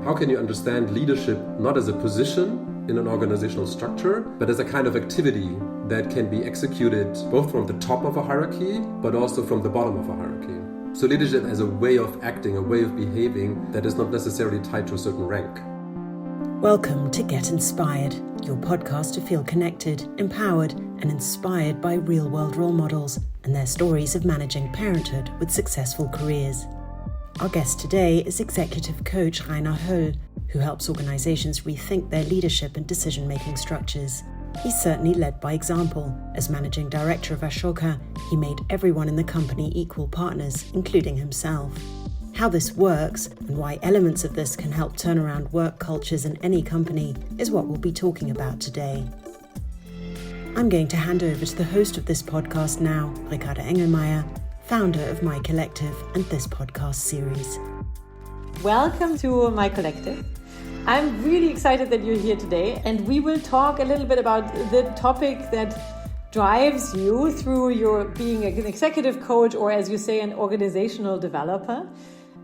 How can you understand leadership not as a position in an organizational structure, but as a kind of activity that can be executed both from the top of a hierarchy, but also from the bottom of a hierarchy? So leadership as a way of acting, a way of behaving that is not necessarily tied to a certain rank. Welcome to Get Inspired, your podcast to feel connected, empowered, and inspired by real-world role models and their stories of managing parenthood with successful careers. Our guest today is executive coach Rainer Höll, who helps organizations rethink their leadership and decision-making structures. He's certainly led by example. As managing director of Ashoka, he made everyone in the company equal partners, including himself. How this works and why elements of this can help turn around work cultures in any company is what we'll be talking about today. I'm going to hand over to the host of this podcast now, Ricarda Engelmeyer, founder of MyCollective and this podcast series. Welcome to MyCollective. I'm really excited that you're here today, and we will talk a little bit about the topic that drives you through your being an executive coach, or as you say, an organizational developer.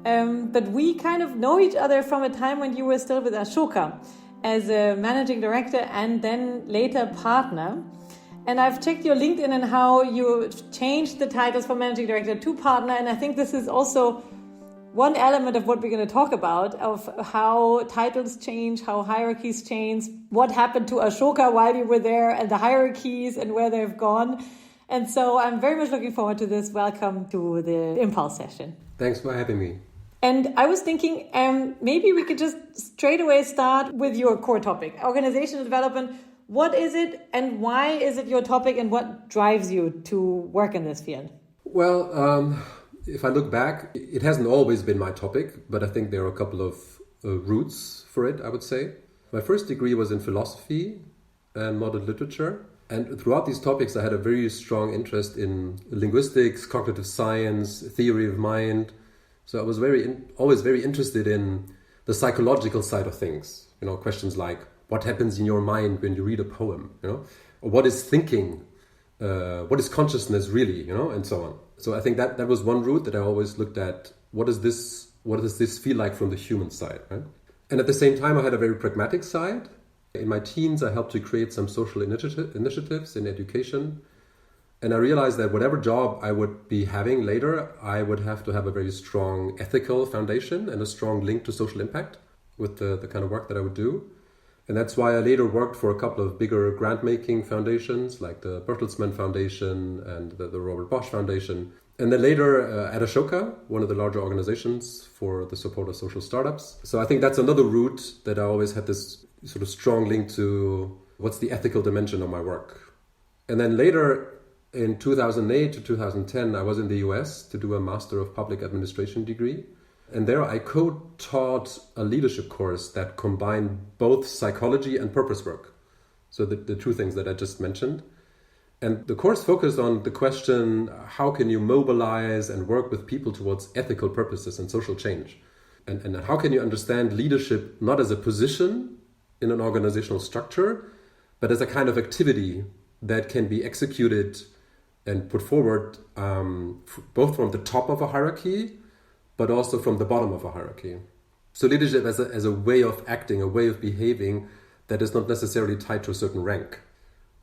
But we kind of know each other from a time when you were still with Ashoka as a managing director and then later partner. And I've checked your LinkedIn and how you changed the titles from managing director to partner. And I think this is also one element of what we're going to talk about, of how titles change, how hierarchies change, what happened to Ashoka while you were there, and the hierarchies and where they've gone. And so I'm very much looking forward to this. Welcome to the Impulse session. Thanks for having me. And I was thinking maybe we could just straight away start with your core topic, organizational development. What is it and why is it your topic, and what drives you to work in this field? Well, if I look back, it hasn't always been my topic, but I think there are a couple of roots for it, I would say. My first degree was in philosophy and modern literature. And throughout these topics, I had a very strong interest in linguistics, cognitive science, theory of mind. So I was always very interested in the psychological side of things. You know, questions like, what happens in your mind when you read a poem? You know, or what is thinking? What is consciousness really? You know, and so on. So I think that was one route that I always looked at. What does this feel like from the human side? Right? And at the same time, I had a very pragmatic side. In my teens, I helped to create some social initiatives in education. And I realized that whatever job I would be having later, I would have to have a very strong ethical foundation and a strong link to social impact with the kind of work that I would do. And that's why I later worked for a couple of bigger grant-making foundations, like the Bertelsmann Foundation and the Robert Bosch Foundation. And then later at Ashoka, one of the larger organizations for the support of social startups. So I think that's another route that I always had this sort of strong link to what's the ethical dimension of my work. And then later in 2008 to 2010, I was in the US to do a Master of Public Administration degree. And there I co-taught a leadership course that combined both psychology and purpose work. So the two things that I just mentioned. And the course focused on the question, how can you mobilize and work with people towards ethical purposes and social change? And how can you understand leadership not as a position in an organizational structure, but as a kind of activity that can be executed and put forward both from the top of a hierarchy, but also from the bottom of a hierarchy. So leadership as a way of acting, a way of behaving that is not necessarily tied to a certain rank.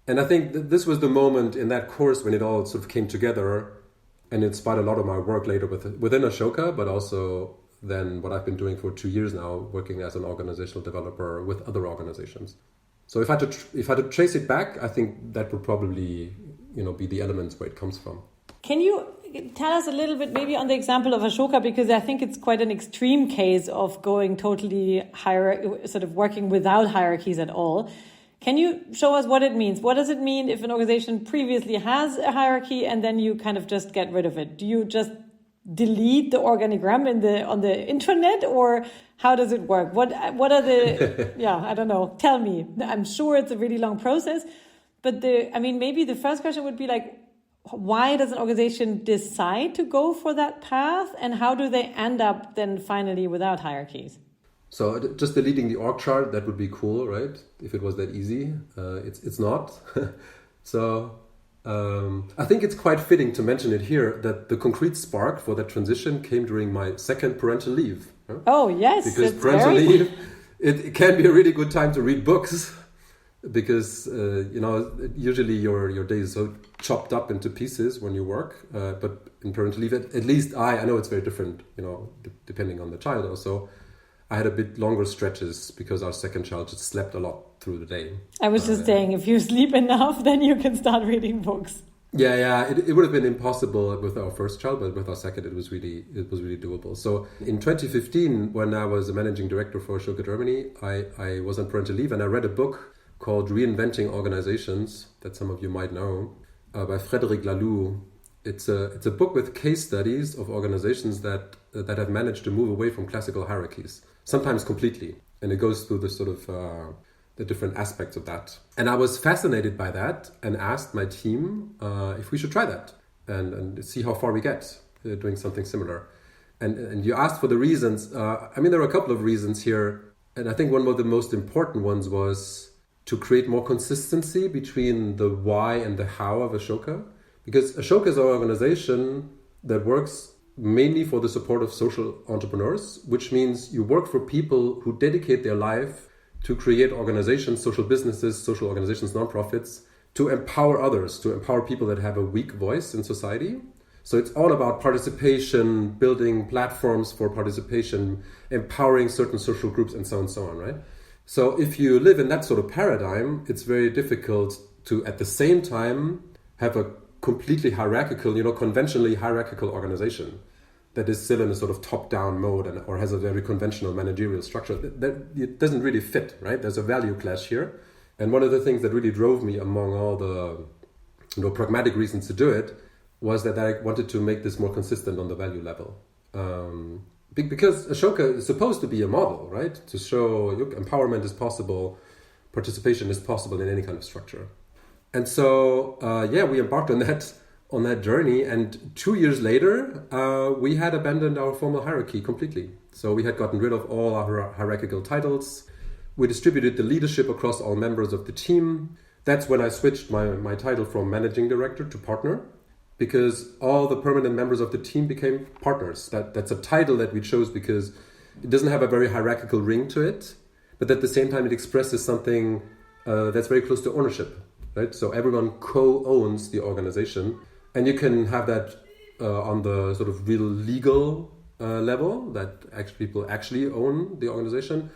And I think that this was the moment in that course when it all sort of came together and inspired a lot of my work later within Ashoka, but also then what I've been doing for 2 years now, working as an organizational developer with other organizations. So if I had to trace it back, I think that would probably, be the elements where it comes from. Can you tell us a little bit maybe on the example of Ashoka, because I think it's quite an extreme case of going totally sort of working without hierarchies at all. Can you show us what it means? What does it mean if an organization previously has a hierarchy and then you kind of just get rid of it? Do you just delete the organigram on the intranet, or how does it work? What are the I don't know. Tell me. I'm sure it's a really long process, but maybe the first question would be like, why does an organization decide to go for that path, and how do they end up then finally without hierarchies? So just deleting the org chart, that would be cool, right? If it was that easy. It's not. So I think it's quite fitting to mention it here that the concrete spark for that transition came during my second parental leave, Huh? Oh, yes. Because parental leave, it can be a really good time to read books because, usually your day is so chopped up into pieces when you work. But in parental leave, at least I know it's very different, depending on the child also. I had a bit longer stretches because our second child just slept a lot through the day. I was just saying, if you sleep enough, then you can start reading books. Yeah. It would have been impossible with our first child, but with our second, it was really doable. So in 2015, when I was a managing director for Ashoka Germany, I was on parental leave and I read a book called Reinventing Organizations that some of you might know by Frédéric Laloux. It's a book with case studies of organizations that have managed to move away from classical hierarchies, sometimes completely. And it goes through the sort of the different aspects of that. And I was fascinated by that and asked my team if we should try that and see how far we get doing something similar. And you asked for the reasons. There are a couple of reasons here. And I think one of the most important ones was to create more consistency between the why and the how of Ashoka. Because Ashoka is an organization that works mainly for the support of social entrepreneurs, which means you work for people who dedicate their life to create organizations, social businesses, social organizations, nonprofits, to empower others, to empower people that have a weak voice in society. So it's all about participation, building platforms for participation, empowering certain social groups, and so on, right? So if you live in that sort of paradigm, it's very difficult to, at the same time, have a completely hierarchical, conventionally hierarchical organization that is still in a sort of top-down mode or has a very conventional managerial structure. That it doesn't really fit, right? There's a value clash here. And one of the things that really drove me among all the pragmatic reasons to do it was that I wanted to make this more consistent on the value level. Because Ashoka is supposed to be a model, right? To show, look, empowerment is possible, participation is possible in any kind of structure. And so, we embarked on that journey. And 2 years later, we had abandoned our formal hierarchy completely. So we had gotten rid of all our hierarchical titles. We distributed the leadership across all members of the team. That's when I switched my title from managing director to partner, because all the permanent members of the team became partners. That's a title that we chose because it doesn't have a very hierarchical ring to it, but at the same time it expresses something that's very close to ownership. Right? So everyone co-owns the organization, and you can have that on the sort of real legal level that people actually own the organization.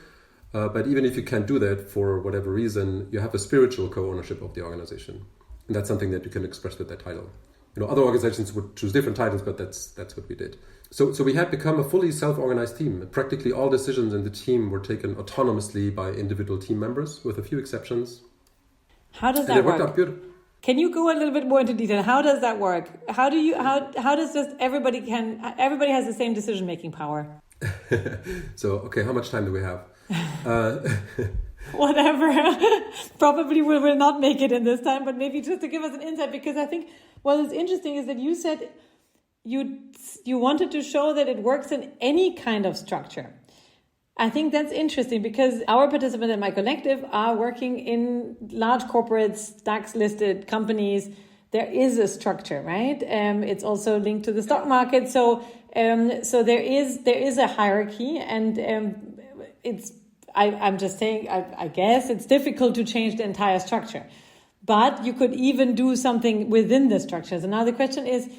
But even if you can't do that for whatever reason, you have a spiritual co-ownership of the organization, and that's something that you can express with that title. Other organizations would choose different titles, but that's what we did. So we had become a fully self-organized team. Practically all decisions in the team were taken autonomously by individual team members, with a few exceptions. How does that work? It worked out good. Can you go a little bit more into detail? How does that work? How does just everybody has the same decision-making power? So, okay, how much time do we have? Whatever. Probably we will not make it in this time, but maybe just to give us an insight, because I think what is interesting is that you said you wanted to show that it works in any kind of structure. I think that's interesting because our participants at MyCollective are working in large corporates, DAX-listed companies. There is a structure, right? It's also linked to the stock market. So there is a hierarchy, and I'm just saying, I guess it's difficult to change the entire structure, but you could even do something within the structure. So now the question is,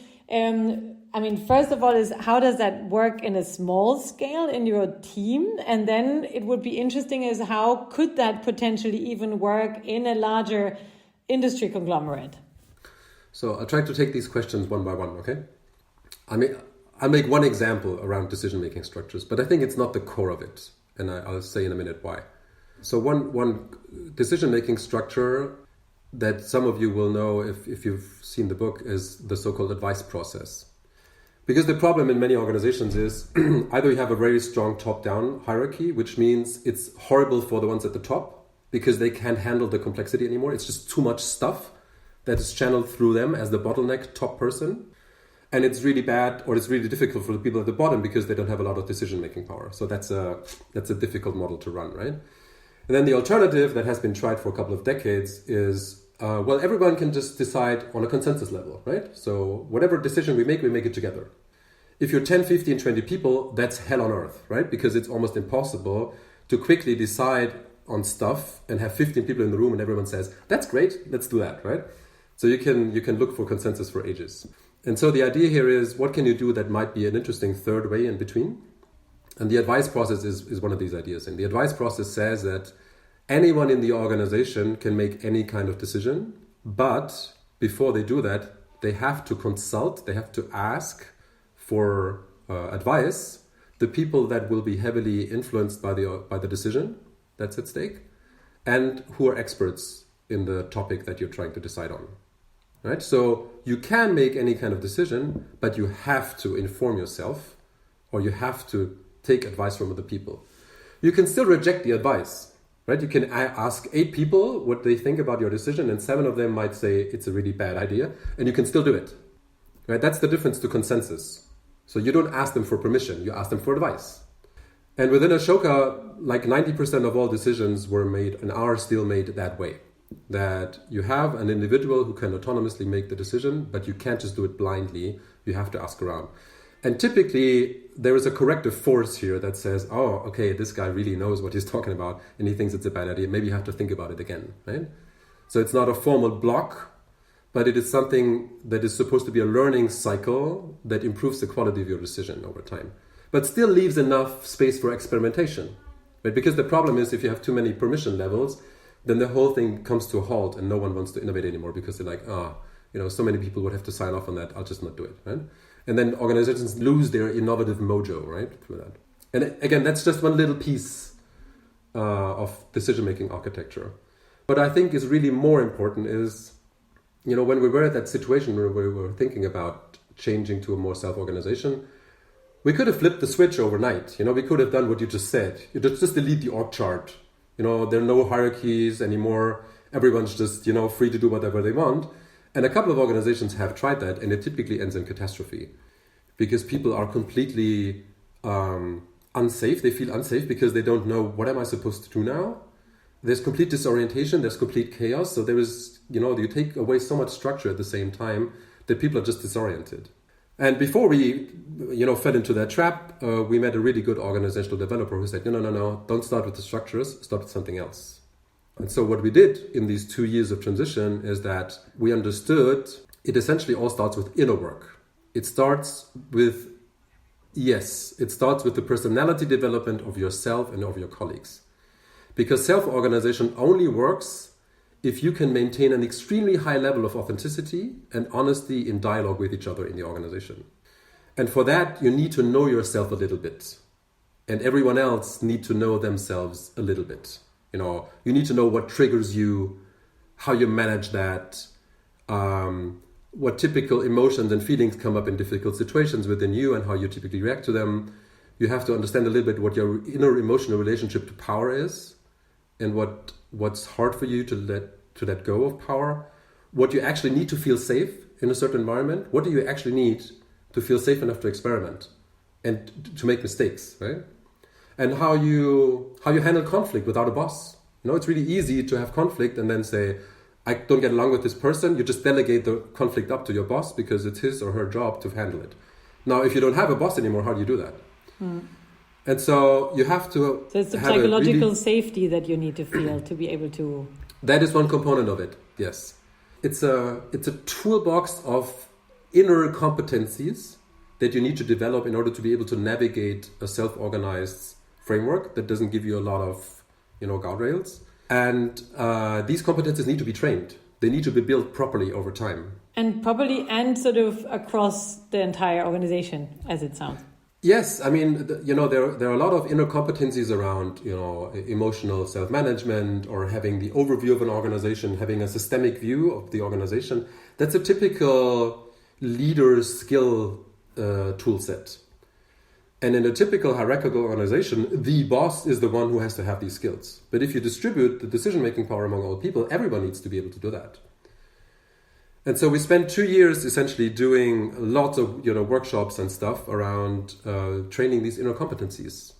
first of all, is how does that work in a small scale in your team? And then it would be interesting is how could that potentially even work in a larger industry conglomerate? So I'll try to take these questions one by one, okay? I'll make one example around decision-making structures, but I think it's not the core of it. And I'll say in a minute why. So one decision-making structure that some of you will know if you've seen the book is the so-called advice process. Because the problem in many organizations is either you have a very strong top-down hierarchy, which means it's horrible for the ones at the top because they can't handle the complexity anymore. It's just too much stuff that is channeled through them as the bottleneck top person. And it's really bad, or it's really difficult for the people at the bottom because they don't have a lot of decision-making power. So that's a difficult model to run, right? And then the alternative that has been tried for a couple of decades is, everyone can just decide on a consensus level, right? So whatever decision we make it together. If you're 10, 15, 20 people, that's hell on earth, right? Because it's almost impossible to quickly decide on stuff and have 15 people in the room and everyone says, that's great, let's do that, right? So you can look for consensus for ages. And so the idea here is, what can you do that might be an interesting third way in between? And the advice process is one of these ideas. And the advice process says that anyone in the organization can make any kind of decision, but before they do that, they have to consult, they have to ask for advice the people that will be heavily influenced by the decision that's at stake, and who are experts in the topic that you're trying to decide on. Right? So you can make any kind of decision, but you have to inform yourself, or you have to take advice from other people. You can still reject the advice, right? You can ask 8 people what they think about your decision, and 7 of them might say it's a really bad idea, and you can still do it. Right? That's the difference to consensus. So you don't ask them for permission, you ask them for advice. And within Ashoka, like 90% of all decisions were made and are still made that way. That you have an individual who can autonomously make the decision, but you can't just do it blindly, you have to ask around. And typically, there is a corrective force here that says, oh, okay, this guy really knows what he's talking about and he thinks it's a bad idea, maybe you have to think about it again, right? So it's not a formal block, but it is something that is supposed to be a learning cycle that improves the quality of your decision over time, but still leaves enough space for experimentation, right? Because the problem is, if you have too many permission levels, then the whole thing comes to a halt and no one wants to innovate anymore because they're like, so many people would have to sign off on that, I'll just not do it, right? And then organizations lose their innovative mojo, right? For that. And again, that's just one little piece of decision-making architecture. But I think is really more important is, when we were at that situation where we were thinking about changing to a more self-organization, we could have flipped the switch overnight. We could have done what you just said. You just delete the org chart. There are no hierarchies anymore. Everyone's just, free to do whatever they want. And a couple of organizations have tried that, and it typically ends in catastrophe because people are completely unsafe. They feel unsafe because they don't know, what am I supposed to do now? There's complete disorientation. There's complete chaos. So there is, you take away so much structure at the same time that people are just disoriented. And before we, fell into that trap, we met a really good organizational developer who said, no, don't start with the structures, start with something else. And so what we did in these 2 years of transition is that we understood it essentially all starts with inner work. It starts with the personality development of yourself and of your colleagues. Because self-organization only works if you can maintain an extremely high level of authenticity and honesty in dialogue with each other in the organization. And for that, you need to know yourself a little bit. And everyone else need to know themselves a little bit. You need to know what triggers you, how you manage that, what typical emotions and feelings come up in difficult situations within you and how you typically react to them. You have to understand a little bit what your inner emotional relationship to power is and what's hard for you to let go of power, what you actually need to feel safe in a certain environment. What do you actually need to feel safe enough to experiment and to make mistakes, right? And how you handle conflict without a boss. It's really easy to have conflict and then say, I don't get along with this person. You just delegate the conflict up to your boss because it's his or her job to handle it. Now, if you don't have a boss anymore, how do you do that? And so you have to... So it's the psychological safety that you need to feel to be able to... That is one component of it, yes. It's a toolbox of inner competencies that you need to develop in order to be able to navigate a self-organized framework that doesn't give you a lot of, guardrails. And these competencies need to be trained. They need to be built properly over time. And properly and sort of across the entire organization, as it sounds. Yes, I mean, there are a lot of inner competencies around, emotional self-management or having the overview of an organization, having a systemic view of the organization. That's a typical leader's skill tool set. And in a typical hierarchical organization, the boss is the one who has to have these skills. But if you distribute the decision-making power among all people, everyone needs to be able to do that. And so we spent 2 years essentially doing lots of workshops and stuff around training these inner competencies.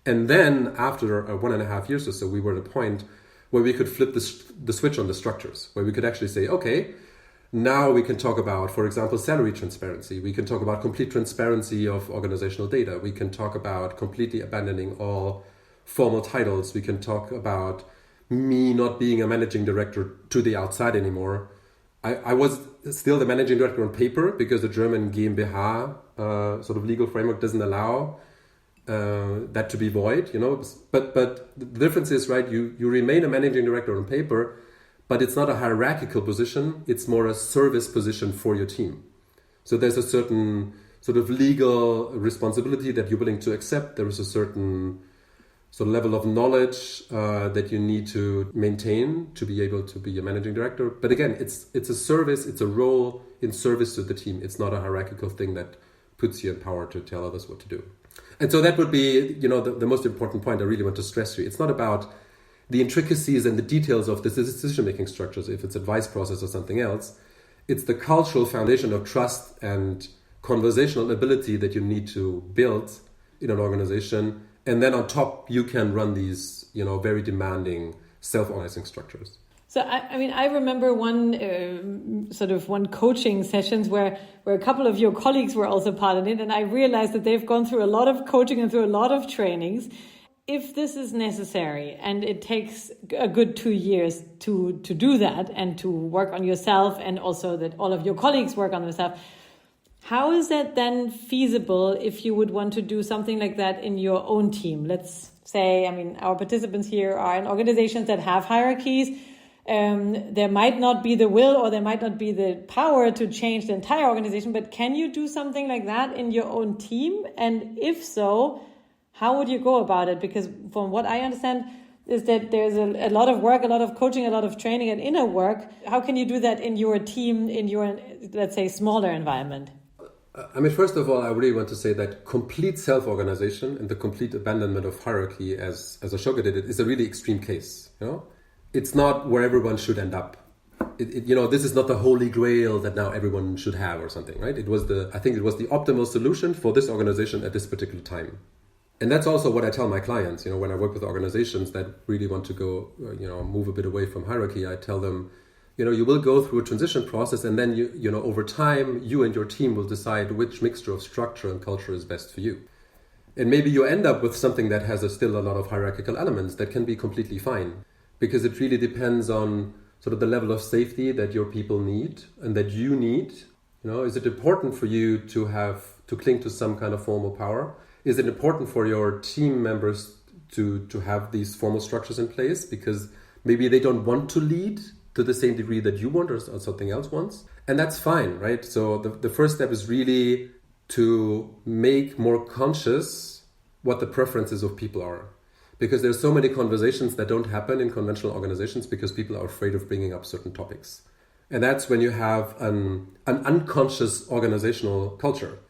And then after 1.5 years or so, we were at a point where we could flip the switch on the structures, where we could actually say, okay, Now we can talk about, for example, salary transparency. We can talk about complete transparency of organizational data. We can talk about completely abandoning all formal titles. We can talk about me not being a managing director to the outside anymore. I was still the managing director on paper because the German GmbH sort of legal framework doesn't allow that to be void, But the difference is, right, you remain a managing director on paper, but it's not a hierarchical position. It's more a service position for your team. So there's a certain sort of legal responsibility that you're willing to accept. There is a certain sort of level of knowledge that you need to maintain to be able to be a managing director. But again, it's a service, it's a role in service to the team. It's not a hierarchical thing that puts you in power to tell others what to do. And so that would be, the most important point I really want to stress here. It's not about the intricacies and the details of the decision-making structures, if it's advice process or something else. It's the cultural foundation of trust and conversational ability that you need to build in an organization. And then on top, you can run these, very demanding self-organizing structures. So, I remember one coaching sessions where a couple of your colleagues were also part of it. And I realized that they've gone through a lot of coaching and through a lot of trainings. If this is necessary and it takes a good 2 years to do that and to work on yourself, and also that all of your colleagues work on themselves, how is that then feasible if you would want to do something like that in your own team? Let's say, our participants here are in organizations that have hierarchies. There might not be the will or there might not be the power to change the entire organization, but can you do something like that in your own team? And if so, how would you go about it? Because from what I understand is that there's a lot of work, a lot of coaching, a lot of training and inner work. How can you do that in your team, in your, let's say, smaller environment? First of all, I really want to say that complete self-organization and the complete abandonment of hierarchy, as Ashoka did it, is a really extreme case. It's not where everyone should end up. This is not the holy grail that now everyone should have or something, right? I think it was the optimal solution for this organization at this particular time. And that's also what I tell my clients, when I work with organizations that really want to go, move a bit away from hierarchy. I tell them, you will go through a transition process, and then over time, you and your team will decide which mixture of structure and culture is best for you. And maybe you end up with something that has still a lot of hierarchical elements that can be completely fine, because it really depends on sort of the level of safety that your people need and that you need. Is it important for you to cling to some kind of formal power? Is it important for your team members to have these formal structures in place because maybe they don't want to lead to the same degree that you want or something else wants? And that's fine, right? So the first step is really to make more conscious what the preferences of people are. Because there's so many conversations that don't happen in conventional organizations because people are afraid of bringing up certain topics. And that's when you have an unconscious organizational culture.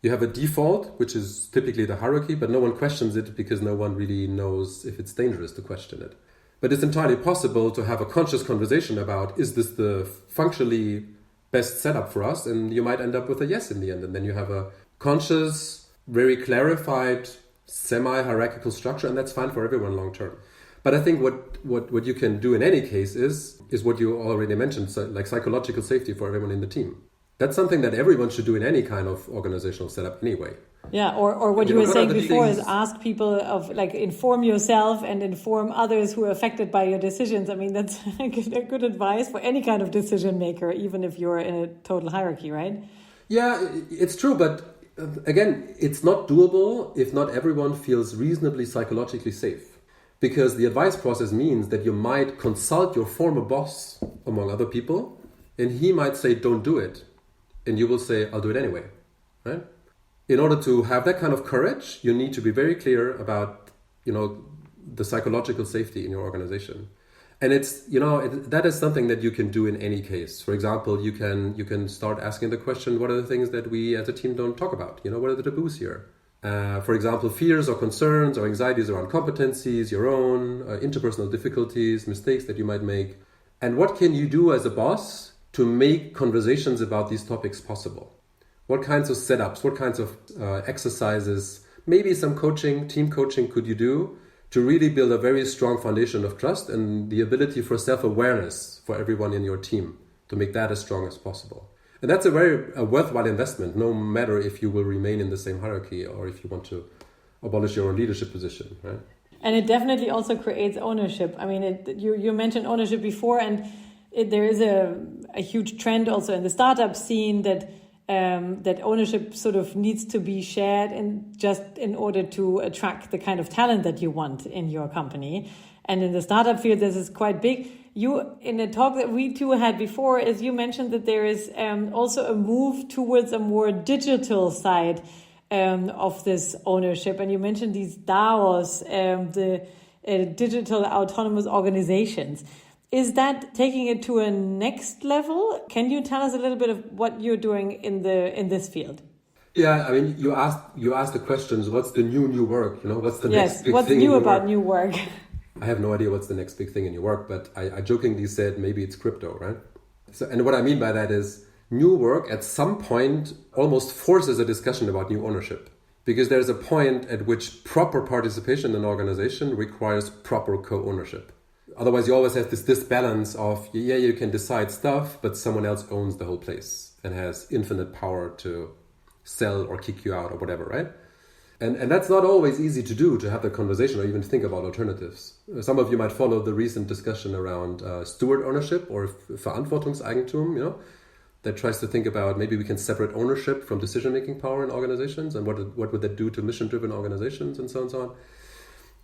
You have a default, which is typically the hierarchy, but no one questions it because no one really knows if it's dangerous to question it. But it's entirely possible to have a conscious conversation about, is this the functionally best setup for us? And you might end up with a yes in the end. And then you have a conscious, very clarified, semi-hierarchical structure, and that's fine for everyone long term. But I think what you can do in any case is what you already mentioned, so like psychological safety for everyone in the team. That's something that everyone should do in any kind of organizational setup anyway. Yeah, or what you were saying before is ask people inform yourself and inform others who are affected by your decisions. That's a good advice for any kind of decision maker, even if you're in a total hierarchy, right? Yeah, it's true, but again, it's not doable if not everyone feels reasonably psychologically safe. Because the advice process means that you might consult your former boss, among other people, and he might say, don't do it. And you will say, I'll do it anyway, right? In order to have that kind of courage, you need to be very clear about, the psychological safety in your organization. And it's, that is something that you can do in any case. For example, you can start asking the question, what are the things that we as a team don't talk about? What are the taboos here? For example, fears or concerns or anxieties around competencies, your own interpersonal difficulties, mistakes that you might make. And what can you do as a boss to make conversations about these topics possible? What kinds of setups, what kinds of exercises, maybe some coaching, team coaching could you do to really build a very strong foundation of trust and the ability for self-awareness for everyone in your team to make that as strong as possible. And that's a very worthwhile investment, no matter if you will remain in the same hierarchy or if you want to abolish your own leadership position, right? And it definitely also creates ownership. I mean, you mentioned ownership before, and there is a huge trend also in the startup scene that ownership sort of needs to be shared in order to attract the kind of talent that you want in your company. And in the startup field, this is quite big. You, in a talk that we two had before, as you mentioned that there is also a move towards a more digital side of this ownership. And you mentioned these DAOs, the digital autonomous organizations. Is that taking it to a next level? Can you tell us a little bit of what you're doing in this field? Yeah, I mean, you asked the questions. What's the new work? What's the next big thing? What's new about new work? I have no idea what's the next big thing in your work, but I jokingly said maybe it's crypto, right? So, and what I mean by that is new work at some point almost forces a discussion about new ownership, because there's a point at which proper participation in an organization requires proper co-ownership. Otherwise, you always have this balance of, you can decide stuff, but someone else owns the whole place and has infinite power to sell or kick you out or whatever, right? And that's not always easy to do, to have the conversation or even think about alternatives. Some of you might follow the recent discussion around steward ownership or Verantwortungseigentum, that tries to think about maybe we can separate ownership from decision-making power in organizations, and what would that do to mission-driven organizations and so on and so on.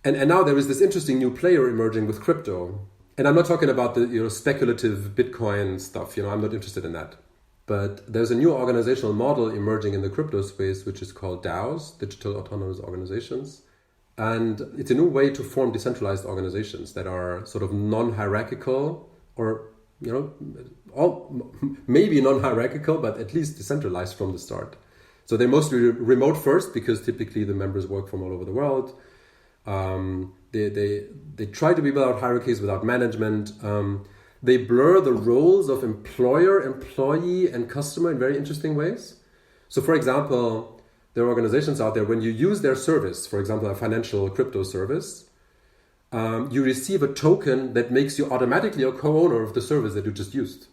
And now there is this interesting new player emerging with crypto. And I'm not talking about the speculative Bitcoin stuff, I'm not interested in that. But there's a new organizational model emerging in the crypto space, which is called DAOs, digital autonomous organizations. And it's a new way to form decentralized organizations that are sort of non-hierarchical or, maybe non-hierarchical, but at least decentralized from the start. So they're mostly remote first, because typically the members work from all over the world. They try to be without hierarchies, without management. They blur the roles of employer, employee, and customer in very interesting ways. So, for example, there are organizations out there, when you use their service, for example, a financial crypto service, you receive a token that makes you automatically a co-owner of the service that you just used.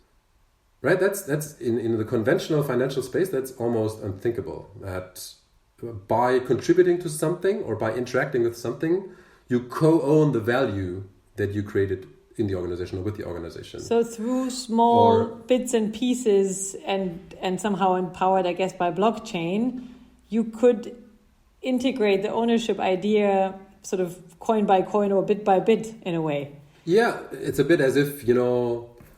Right? That's in the conventional financial space, that's almost unthinkable. That by contributing to something or by interacting with something, you co-own the value that you created in the organization or with the organization. So through small bits and pieces and somehow empowered, I guess, by blockchain, you could integrate the ownership idea sort of coin by coin or bit by bit in a way. Yeah, it's a bit as if,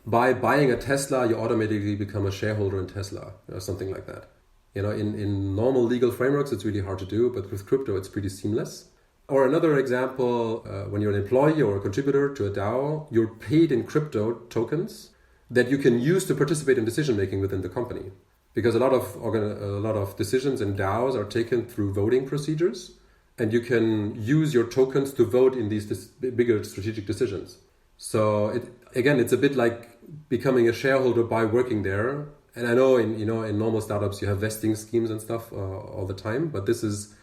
by buying a Tesla, you automatically become a shareholder in Tesla or something like that. In normal legal frameworks, it's really hard to do, but with crypto, it's pretty seamless. Or another example, when you're an employee or a contributor to a DAO, you're paid in crypto tokens that you can use to participate in decision-making within the company. Because a lot of decisions in DAOs are taken through voting procedures, and you can use your tokens to vote in these bigger strategic decisions. So it's a bit like becoming a shareholder by working there. And I know in normal startups you have vesting schemes and stuff all the time, but this is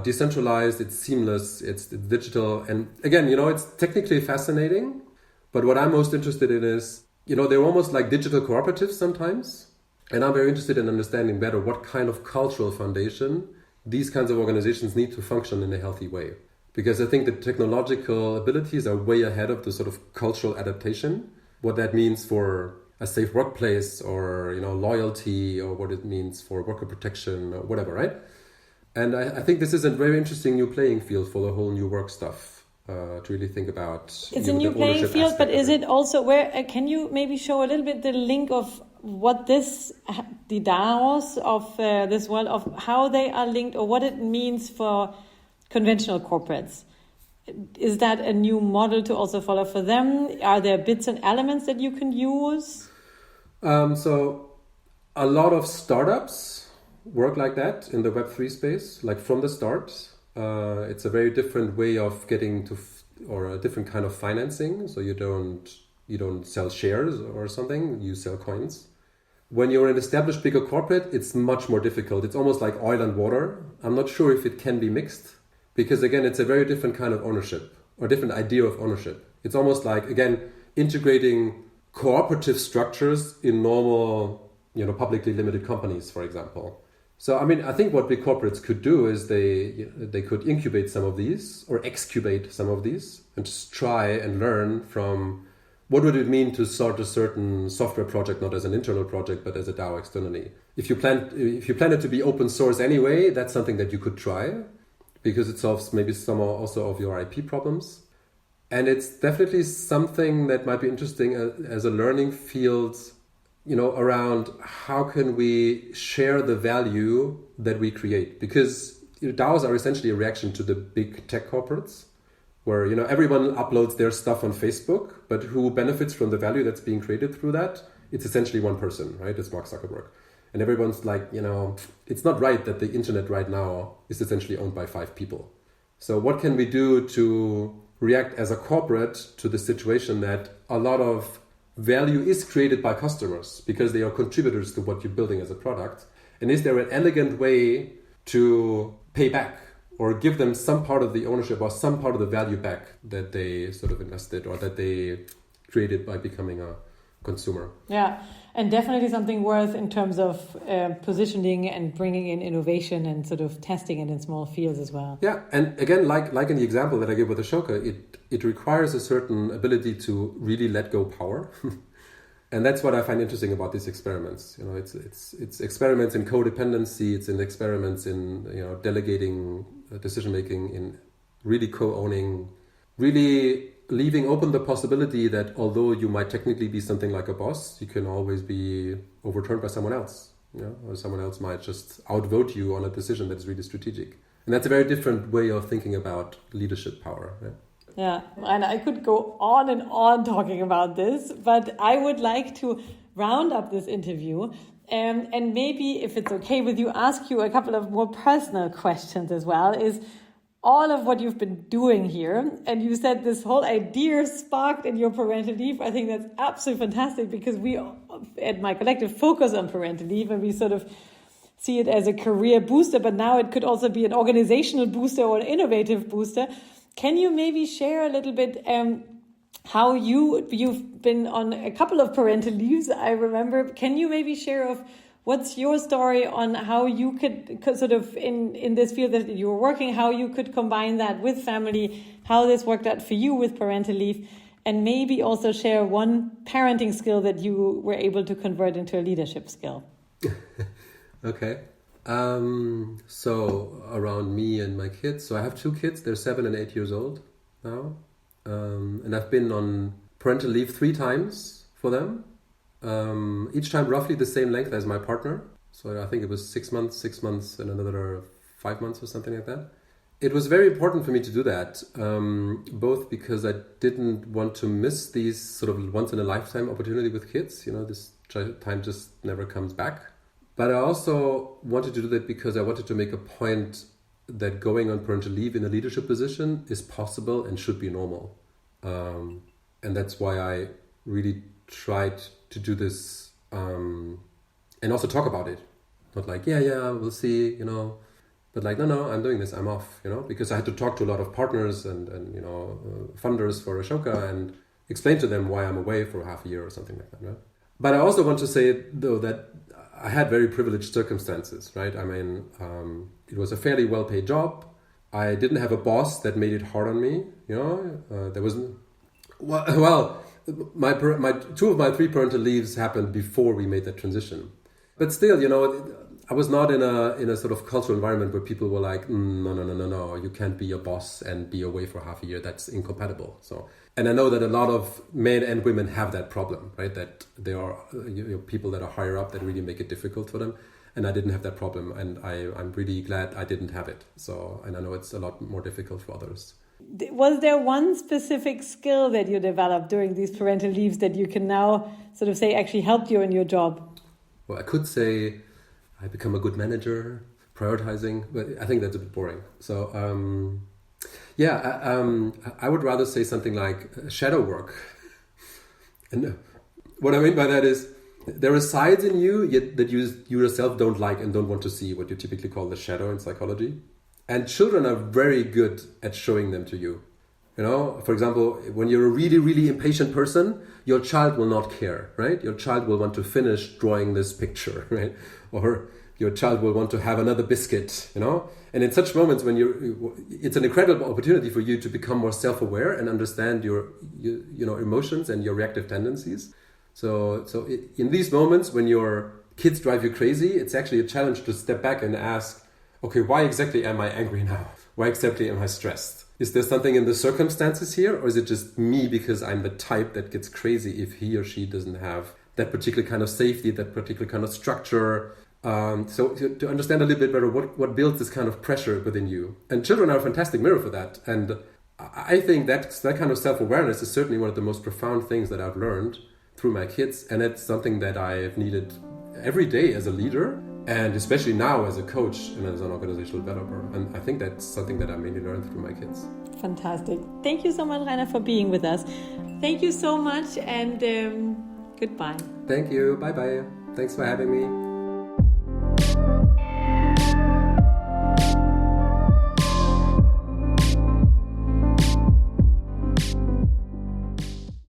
decentralized, it's seamless, it's digital. And again, it's technically fascinating, but what I'm most interested in is, they're almost like digital cooperatives sometimes. And I'm very interested in understanding better what kind of cultural foundation these kinds of organizations need to function in a healthy way. Because I think the technological abilities are way ahead of the sort of cultural adaptation, what that means for a safe workplace or, loyalty, or what it means for worker protection or whatever, right? And I think this is a very interesting new playing field for the whole new work stuff to really think about. It's a new playing field, but is it also can you maybe show a little bit the link of what the DAOs of this world, of how they are linked or what it means for conventional corporates? Is that a new model to also follow for them? Are there bits and elements that you can use? So a lot of startups work like that in the Web3 space, like from the start. It's a very different way of getting to, or a different kind of financing. So you don't sell shares or something, you sell coins. When you're an established bigger corporate, it's much more difficult. It's almost like oil and water. I'm not sure if it can be mixed, because again, it's a very different kind of ownership or different idea of ownership. It's almost like, again, integrating cooperative structures in normal, publicly limited companies, for example. So, I think what big corporates could do is they could incubate some of these or excubate some of these and just try and learn from what would it mean to start a certain software project, not as an internal project, but as a DAO externally. If you plan it to be open source anyway, that's something that you could try because it solves maybe some also of your IP problems. And it's definitely something that might be interesting as a learning field, around how can we share the value that we create? Because DAOs are essentially a reaction to the big tech corporates where, everyone uploads their stuff on Facebook, but who benefits from the value that's being created through that? It's essentially one person, right? It's Mark Zuckerberg. And everyone's like, it's not right that the internet right now is essentially owned by 5 people. So what can we do to react as a corporate to the situation that a lot of value is created by customers because they are contributors to what you're building as a product? And is there an elegant way to pay back or give them some part of the ownership or some part of the value back that they sort of invested or that they created by becoming a consumer? Yeah, and definitely something worth in terms of positioning and bringing in innovation and sort of testing it in small fields as well. Yeah, and again, like in the example that I gave with Ashoka, it requires a certain ability to really let go power. And that's what I find interesting about these experiments. It's experiments in codependency, it's in experiments in delegating decision making, in really co-owning, really leaving open the possibility that although you might technically be something like a boss, you can always be overturned by someone else. Or someone else might just outvote you on a decision that is really strategic. And that's a very different way of thinking about leadership power. Yeah? Yeah, and I could go on and on talking about this, but I would like to round up this interview and maybe, if it's okay with you, ask you a couple of more personal questions as well. Is all of what you've been doing here, and you said this whole idea sparked in your parental leave. I think that's absolutely fantastic because we at MyCollective focus on parental leave and we sort of see it as a career booster, but now it could also be an organizational booster or an innovative booster. Can you maybe share a little bit how you've been on a couple of parental leaves, I remember. Can you maybe share of what's your story on how you could sort of in this field that you were working, how you could combine that with family, how this worked out for you with parental leave, and maybe also share one parenting skill that you were able to convert into a leadership skill? Okay. So around me and my kids. So I have 2 kids. They're 7 and 8 years old now. And I've been on parental leave 3 times for them. Each time roughly the same length as my partner. So I think it was 6 months, and another 5 months or something like that. It was very important for me to do that, both because I didn't want to miss these sort of once in a lifetime opportunity with kids. This time just never comes back. But I also wanted to do that because I wanted to make a point that going on parental leave in a leadership position is possible and should be normal. And that's why I really tried to do this and also talk about it. Not like, yeah, we'll see, but like, no, I'm doing this, I'm off, because I had to talk to a lot of partners and funders for Ashoka and explain to them why I'm away for half a year or something like that, right? But I also want to say, though, that I had very privileged circumstances, right? I mean, it was a fairly well-paid job. I didn't have a boss that made it hard on me, there wasn't, well, my 2 of my 3 parental leaves happened before we made that transition. But still, I was not in a sort of cultural environment where people were like, no, you can't be a boss and be away for half a year. That's incompatible. So, and I know that a lot of men and women have that problem, right? That there are people that are higher up that really make it difficult for them. And I didn't have that problem. And I'm really glad I didn't have it. So, and I know it's a lot more difficult for others. Was there one specific skill that you developed during these parental leaves that you can now sort of say actually helped you in your job? Well, I could say I become a good manager, prioritizing, but I think that's a bit boring. So, I would rather say something like shadow work. And what I mean by that is there are sides in you that you yourself don't like and don't want to see, what you typically call the shadow in psychology. And children are very good at showing them to you. You know, for example, when you're a really, really impatient person, your child will not care, right? Your child will want to finish drawing this picture, right? Or your child will want to have another biscuit, you know? And in such moments when it's an incredible opportunity for you to become more self-aware and understand your emotions and your reactive tendencies. So in these moments when your kids drive you crazy, it's actually a challenge to step back and ask, okay, why exactly am I angry now? Why exactly am I stressed? Is there something in the circumstances here, or is it just me because I'm the type that gets crazy if he or she doesn't have that particular kind of safety, that particular kind of structure? So to understand a little bit better what builds this kind of pressure within you. And children are a fantastic mirror for that. And I think that kind of self-awareness is certainly one of the most profound things that I've learned through my kids. And it's something that I've needed every day as a leader, and especially now as a coach and as an organizational developer. And I think that's something that I mainly learned through my kids. Fantastic. Thank you so much, Rainer, for being with us. Thank you so much, and goodbye. Thank you. Bye-bye. Thanks for having me.